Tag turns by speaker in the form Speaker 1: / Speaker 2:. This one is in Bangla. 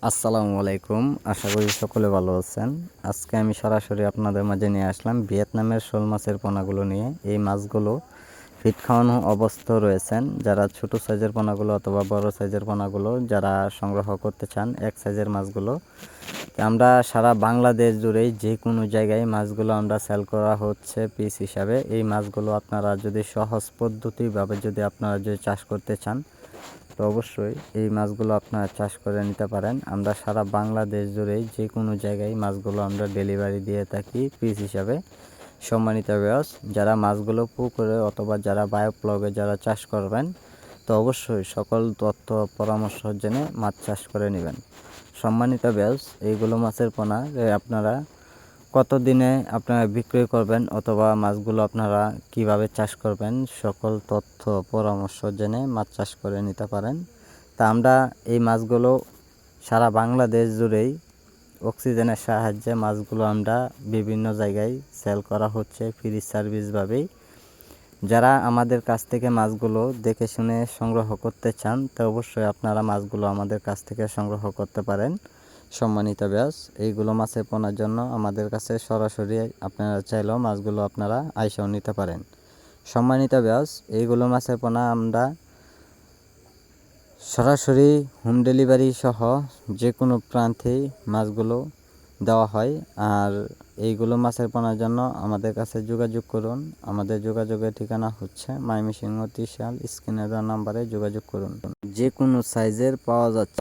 Speaker 1: আসসালামু আলাইকুম। আশা করি সকলে ভালো আছেন। আজকে আমি সরাসরি আপনাদের মাঝে নিয়ে আসলাম ভিয়েতনামের শোল মাছের পোনাগুলো নিয়ে। এই মাছগুলো ফিট খাওয়ানো অবস্থায় রয়েছেন। যারা ছোট সাইজের পোনাগুলো অথবা বড় সাইজের পোনাগুলো যারা সংগ্রহ করতে চান এক সাইজের মাছগুলো, আমরা সারা বাংলাদেশ জুড়েই যে কোনো জায়গায় মাছগুলো আমরা সেল করা হচ্ছে পিস হিসাবে। এই মাছগুলো আপনারা যদি সহজ পদ্ধতিভাবে আপনারা যদি চাষ করতে চান, তো অবশ্যই এই মাছগুলো আপনারা চাষ করে নিতে পারেন। আমরা সারা বাংলাদেশ জুড়েই যে কোনো জায়গায় মাছগুলো আমরা ডেলিভারি দিয়ে থাকি পিস হিসাবে। সম্মানিত ভিউয়ার্স, যারা মাছগুলো পুকুরে অথবা যারা বায়োফ্লগে যারা চাষ করবেন, তো অবশ্যই সকল তথ্য পরামর্শ জেনে মাছ চাষ করে নেবেন। সম্মানিত ভিউয়ার্স, এইগুলো মাছের পোনা আপনারা কত দিনে আপনারা বিক্রি করবেন অথবা মাছগুলো আপনারা কিভাবে চাষ করবেন, সকল তথ্য পরামর্শ জেনে মাছ চাষ করে নিতে পারেন। তা আমরা এই মাছগুলো সারা বাংলাদেশ জুড়েই অক্সিজেনের সাহায্যে মাছগুলো আমরা বিভিন্ন জায়গায় সেল করা হচ্ছে ফ্রি সার্ভিসভাবেই। যারা আমাদের কাছ থেকে মাছগুলো দেখে শুনে সংগ্রহ করতে চান, তো অবশ্যই আপনারা মাছগুলো আমাদের কাছ থেকে সংগ্রহ করতে পারেন। সম্মানিত ভিউয়ার্স, এইগুলো মাছের পোনার জন্য আমাদের কাছে সরাসরি আপনারা চাইলেও মাছগুলো আপনারা আইসাও নিতে পারেন। সম্মানিত ভিউয়ার্স, এইগুলো মাছের পোনা আমরা সরাসরি হোম ডেলিভারি সহ যে কোনো প্রান্তেই মাছগুলো দেওয়া হয়। আর এইগুলো মাছের পোনার জন্য আমাদের কাছে যোগাযোগ করুন। আমাদের যোগাযোগের ঠিকানা হচ্ছে ময়মনসিংহ ত্রিশাল। স্ক্রিনে দেওয়া নাম্বারে যোগাযোগ করুন। যে কোনো সাইজের পাওয়া যাচ্ছে।